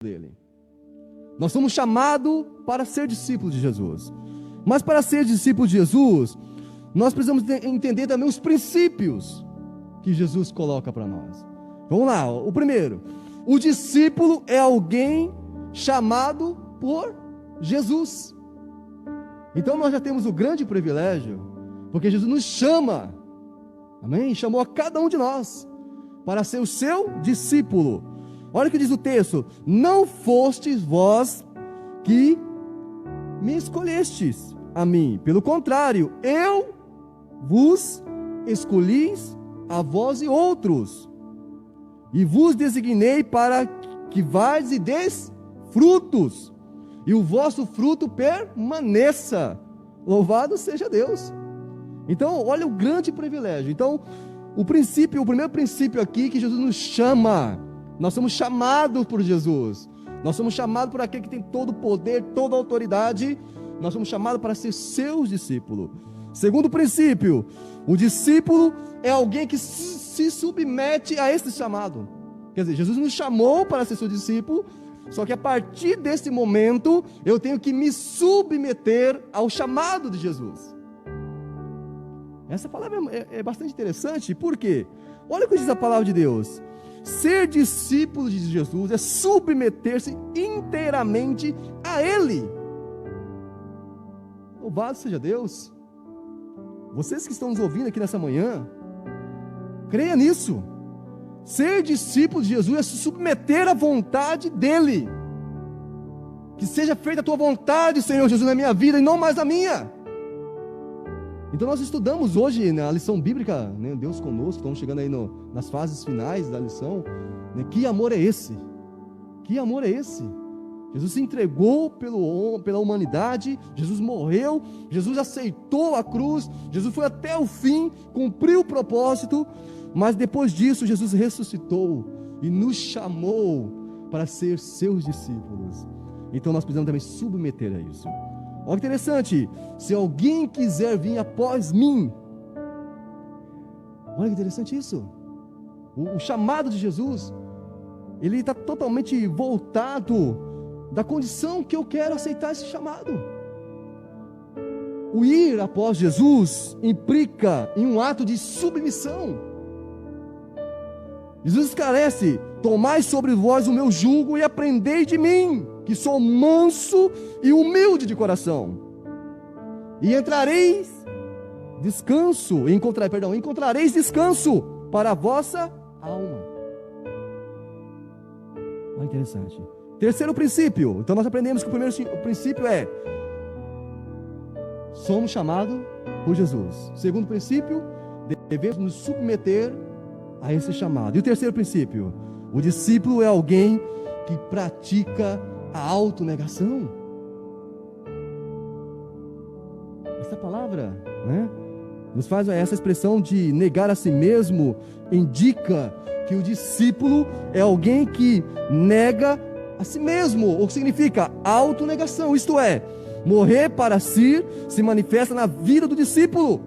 dele. Nós somos chamados para ser discípulos de Jesus. Mas para ser discípulos de Jesus, nós precisamos entender também os princípios que Jesus coloca para nós. Vamos lá, o primeiro. O discípulo é alguém chamado por Jesus. Então nós já temos o grande privilégio, porque Jesus nos chama, amém? Chamou a cada um de nós para ser o seu discípulo. Olha o que diz o texto: não fostes vós que me escolhestes a mim, pelo contrário, eu vos escolhi a vós e outros, e vos designei para que vais e deis frutos, e o vosso fruto permaneça. Louvado seja Deus. Então, olha o grande privilégio. Então, o primeiro princípio aqui, que Jesus nos chama. Nós somos chamados por Jesus. Nós somos chamados por aquele que tem todo o poder, toda a autoridade. Nós somos chamados para ser seus discípulos. Segundo princípio, o discípulo é alguém que se submete a esse chamado. Quer dizer, Jesus nos chamou para ser seu discípulo, só que a partir desse momento, eu tenho que me submeter ao chamado de Jesus. Essa palavra é bastante interessante, por quê? Olha o que diz a palavra de Deus. Ser discípulo de Jesus é submeter-se inteiramente a Ele. Louvado seja Deus. Vocês que estão nos ouvindo aqui nessa manhã, creia nisso. Ser discípulo de Jesus é se submeter à vontade dEle. Que seja feita a tua vontade, Senhor Jesus, na minha vida e não mais a minha. Então nós estudamos hoje na lição bíblica, né, Deus conosco, estamos chegando aí nas fases finais da lição, né, que amor é esse? Que amor é esse? Jesus se entregou pela humanidade, Jesus morreu, Jesus aceitou a cruz, Jesus foi até o fim, cumpriu o propósito, mas depois disso Jesus ressuscitou e nos chamou para ser seus discípulos. Então nós precisamos também submeter a isso. Olha que interessante, se alguém quiser vir após mim, olha que interessante isso, o chamado de Jesus, ele está totalmente voltado da condição que eu quero aceitar esse chamado. O ir após Jesus implica em um ato de submissão. Jesus esclarece: tomai sobre vós o meu jugo e aprendei de mim, que sou manso e humilde de coração, e encontrareis descanso para a vossa alma. Olha, interessante. Terceiro princípio. Então nós aprendemos que o primeiro princípio é: somos chamados por Jesus. Segundo princípio, devemos nos submeter a esse chamado. E o terceiro princípio: o discípulo é alguém que pratica a autonegação. Essa palavra, né, nos faz essa expressão de negar a si mesmo, indica que o discípulo é alguém que nega a si mesmo, o que significa autonegação, isto é, morrer para si se manifesta na vida do discípulo.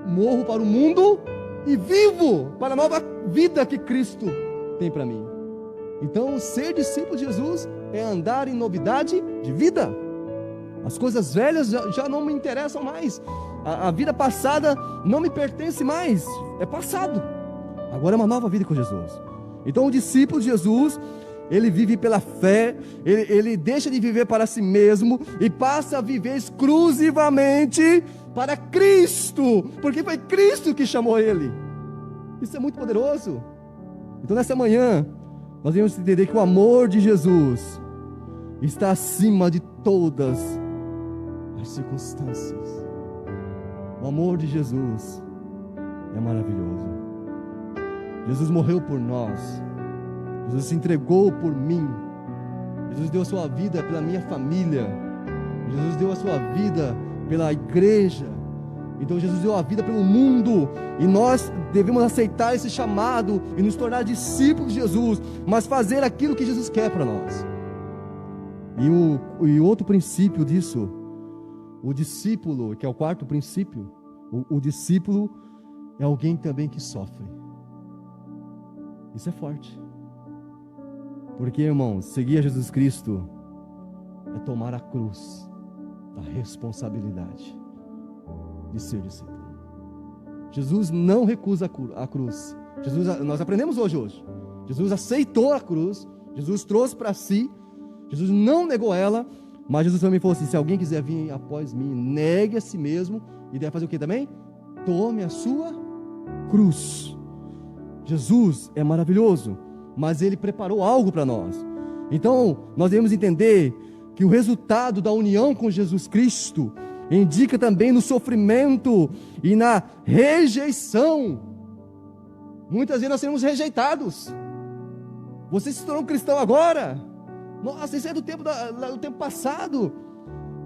Morro para o mundo e vivo para a nova vida que Cristo tem para mim. Então, ser discípulo de Jesus é andar em novidade de vida. As coisas velhas já não me interessam mais. A vida passada não me pertence mais. É passado. Agora é uma nova vida com Jesus. Então, o discípulo de Jesus, ele vive pela fé, ele deixa de viver para si mesmo e passa a viver exclusivamente para Cristo, porque foi Cristo que chamou ele. Isso é muito poderoso. Então, nessa manhã, nós devemos entender que o amor de Jesus está acima de todas as circunstâncias. O amor de Jesus é maravilhoso. Jesus morreu por nós. Jesus se entregou por mim. Jesus deu a sua vida pela minha família. Jesus deu a sua vida pela igreja. Então Jesus deu a vida pelo mundo, e nós devemos aceitar esse chamado e nos tornar discípulos de Jesus, mas fazer aquilo que Jesus quer para nós. E o outro princípio disso, o discípulo, que é o quarto princípio, o discípulo é alguém também que sofre. Isso é forte. Porque, irmãos, seguir a Jesus Cristo é tomar a cruz da responsabilidade de ser discípulo. Jesus não recusa a cruz. Nós aprendemos hoje. Jesus aceitou a cruz, Jesus trouxe para si, Jesus não negou ela, mas Jesus também falou assim: se alguém quiser vir após mim, negue a si mesmo, e deve fazer o que também? Tome a sua cruz. Jesus é maravilhoso, mas Ele preparou algo para nós. Então, nós devemos entender que o resultado da união com Jesus Cristo indica também no sofrimento e na rejeição. Muitas vezes nós seremos rejeitados. Você se tornou um cristão agora? Nossa, isso é do tempo passado.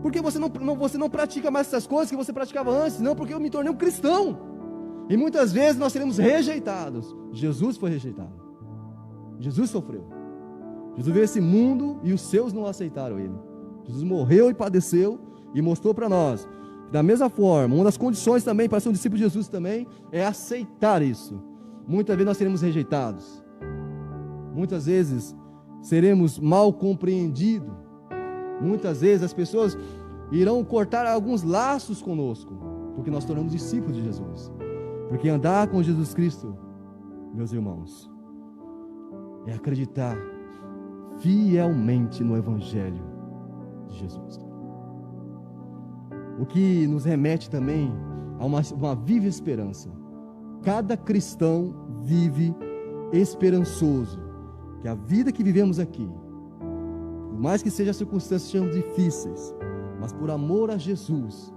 Porque você não pratica mais essas coisas que você praticava antes? Não, porque eu me tornei um cristão. E muitas vezes nós seremos rejeitados. Jesus foi rejeitado. Jesus sofreu. Jesus veio a esse mundo e os seus não aceitaram Ele. Jesus morreu e padeceu e mostrou para nós que, da mesma forma, uma das condições também para ser um discípulo de Jesus também é aceitar isso. Muitas vezes nós seremos rejeitados. Muitas vezes seremos mal compreendidos. Muitas vezes as pessoas irão cortar alguns laços conosco, porque nós tornamos discípulos de Jesus. Porque andar com Jesus Cristo, meus irmãos, é acreditar fielmente no Evangelho de Jesus. O que nos remete também a uma viva esperança. Cada cristão vive esperançoso que a vida que vivemos aqui, por mais que sejam as circunstâncias sejam difíceis, mas por amor a Jesus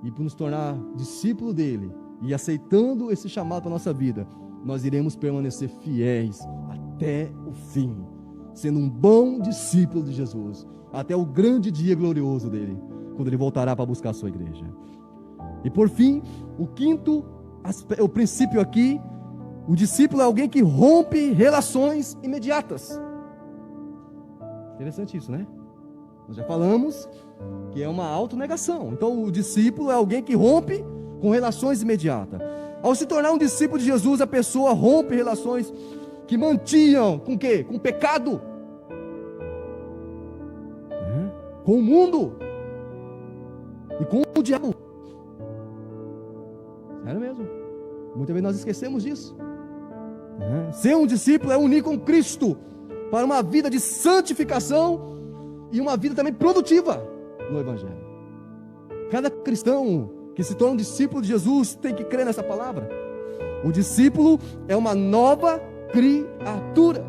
e por nos tornar discípulo dele e aceitando esse chamado para a nossa vida, nós iremos permanecer fiéis até o fim, sendo um bom discípulo de Jesus, até o grande dia glorioso dele, quando ele voltará para buscar a sua igreja. E por fim, o princípio aqui, o discípulo é alguém que rompe relações imediatas. Interessante isso, né? Nós já falamos que é uma autonegação. Então o discípulo é alguém que rompe com relações imediatas. Ao se tornar um discípulo de Jesus, a pessoa rompe relações que mantinham com o quê? Com o pecado, com o mundo e com o diabo. Sério mesmo. Muitas vezes nós esquecemos disso. Ser um discípulo é unir com Cristo para uma vida de santificação e uma vida também produtiva no Evangelho. Cada cristão que se torna um discípulo de Jesus tem que crer nessa palavra. O discípulo é uma nova criatura.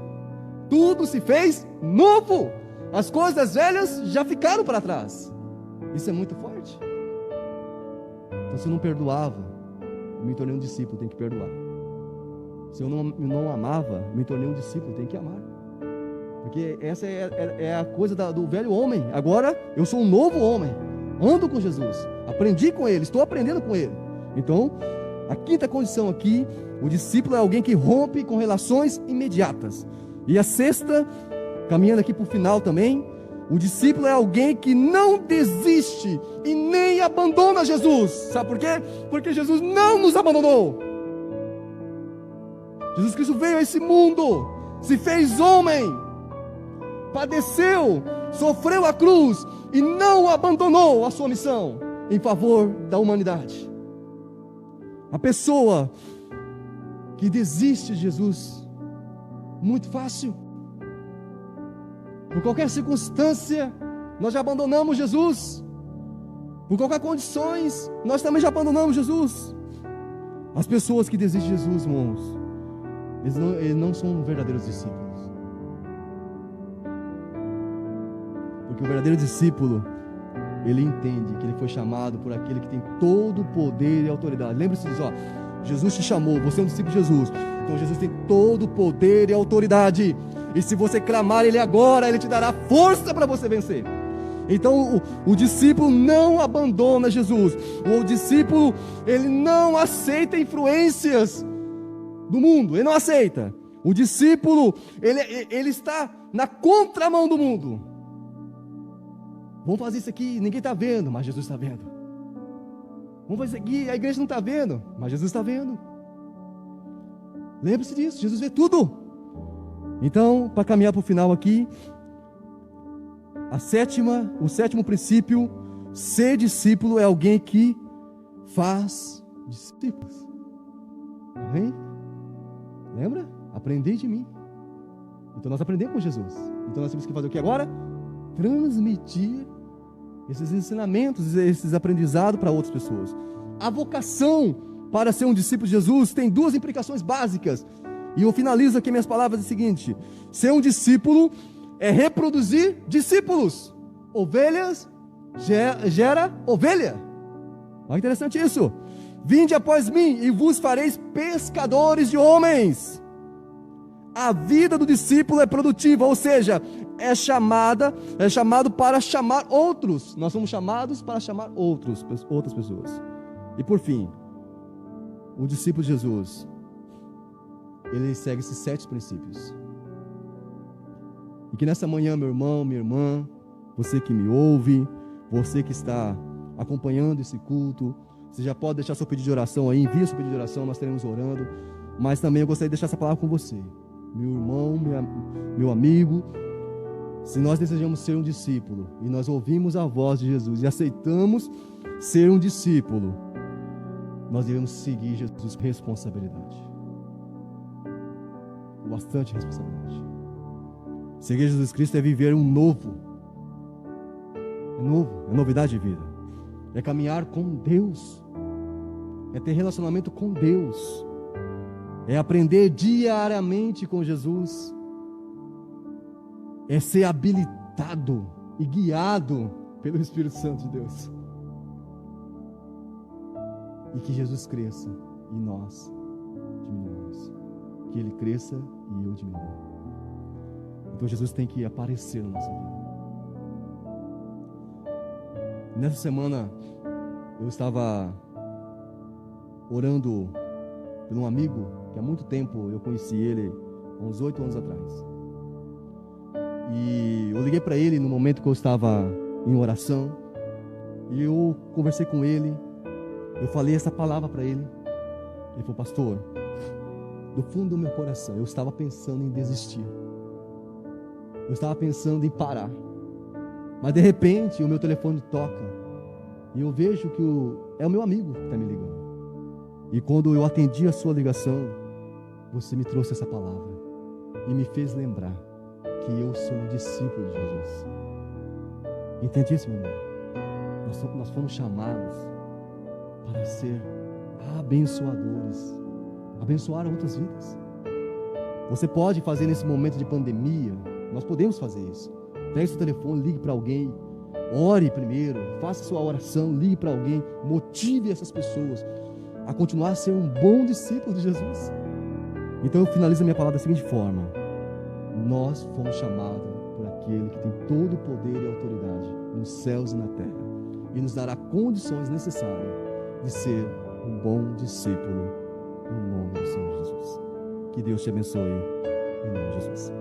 Tudo se fez novo. As coisas velhas já ficaram para trás. Isso é muito forte. Então, se eu não perdoava, eu me tornei um discípulo, tem que perdoar. Se eu não amava, me tornei um discípulo, tem que amar. Porque essa é a coisa do velho homem. Agora eu sou um novo homem. Ando com Jesus, aprendi com Ele, estou aprendendo com Ele. Então, a quinta condição aqui, o discípulo é alguém que rompe com relações imediatas. E a sexta, caminhando aqui para o final também, o discípulo é alguém que não desiste e nem abandona Jesus. Sabe por quê? Porque Jesus não nos abandonou. Jesus Cristo veio a esse mundo, se fez homem, padeceu, sofreu a cruz e não abandonou a sua missão em favor da humanidade. A pessoa que desiste de Jesus, muito fácil, por qualquer circunstância, nós já abandonamos Jesus. Por qualquer condições, nós também já abandonamos Jesus. As pessoas que desistem de Jesus, irmãos, eles não são verdadeiros discípulos. Porque o verdadeiro discípulo, ele entende que ele foi chamado por aquele que tem todo o poder e autoridade. Lembre-se disso, Jesus te chamou, você é um discípulo de Jesus. Então Jesus tem todo o poder e autoridade. E se você clamar Ele agora, Ele te dará força para você vencer. Então o discípulo não abandona Jesus. O discípulo, ele não aceita influências do mundo. Ele não aceita. O discípulo, ele está na contramão do mundo. Vamos fazer isso aqui, ninguém está vendo, mas Jesus está vendo. Vamos fazer isso aqui, a igreja não está vendo, mas Jesus está vendo. Lembre-se disso, Jesus vê tudo. Então, para caminhar para o final aqui, o sétimo princípio: ser discípulo é alguém que faz discípulos. Amém? Lembra? Aprendei de mim. Então nós aprendemos com Jesus. Então nós temos que fazer o que agora? Transmitir esses ensinamentos, esses aprendizados para outras pessoas. A vocação para ser um discípulo de Jesus tem duas implicações básicas. E eu finalizo aqui minhas palavras do seguinte: ser um discípulo é reproduzir discípulos. Ovelhas gera ovelha. Olha que interessante isso. Vinde após mim e vos fareis pescadores de homens. A vida do discípulo é produtiva, ou seja, é chamado para chamar outros. Nós somos chamados para chamar outras pessoas. E por fim, o discípulo de Jesus, ele segue esses 7 princípios. E que nessa manhã, meu irmão, minha irmã, você que me ouve, você que está acompanhando esse culto, você já pode deixar seu pedido de oração aí, envia seu pedido de oração, nós estaremos orando. Mas também eu gostaria de deixar essa palavra com você, meu irmão, meu amigo. Se nós desejamos ser um discípulo, e nós ouvimos a voz de Jesus, e aceitamos ser um discípulo, nós devemos seguir Jesus com responsabilidade. Bastante responsabilidade. Seguir Jesus Cristo é viver um novo. É novidade de vida. É caminhar com Deus. É ter relacionamento com Deus. É aprender diariamente com Jesus. É ser habilitado e guiado pelo Espírito Santo de Deus. E que Jesus cresça e nós diminuamos. Que Ele cresça e eu diminua. Então Jesus tem que aparecer na nossa vida. Nessa semana eu estava orando por um amigo que há muito tempo eu conheci ele, há uns 8 anos atrás. E eu liguei para ele no momento que eu estava em oração. E eu conversei com ele. Eu falei essa palavra para ele. Ele falou: pastor, do fundo do meu coração, eu estava pensando em desistir. Eu estava pensando em parar. Mas de repente o meu telefone toca. E eu vejo que é o meu amigo que está me ligando. E quando eu atendi a sua ligação, você me trouxe essa palavra. E me fez lembrar que eu sou um discípulo de Jesus. Entende isso, meu irmão? Nós fomos chamados para ser abençoadores. Abençoar outras vidas. Você pode fazer nesse momento de pandemia. Nós podemos fazer isso. Pegue seu telefone, ligue para alguém. Ore primeiro, faça sua oração, ligue para alguém. Motive essas pessoas a continuar a ser um bom discípulo de Jesus. Então eu finalizo a minha palavra da seguinte forma: nós fomos chamados por aquele que tem todo o poder e autoridade nos céus e na terra, e nos dará condições necessárias de ser um bom discípulo no nome do Senhor Jesus. Que Deus te abençoe em nome de Jesus.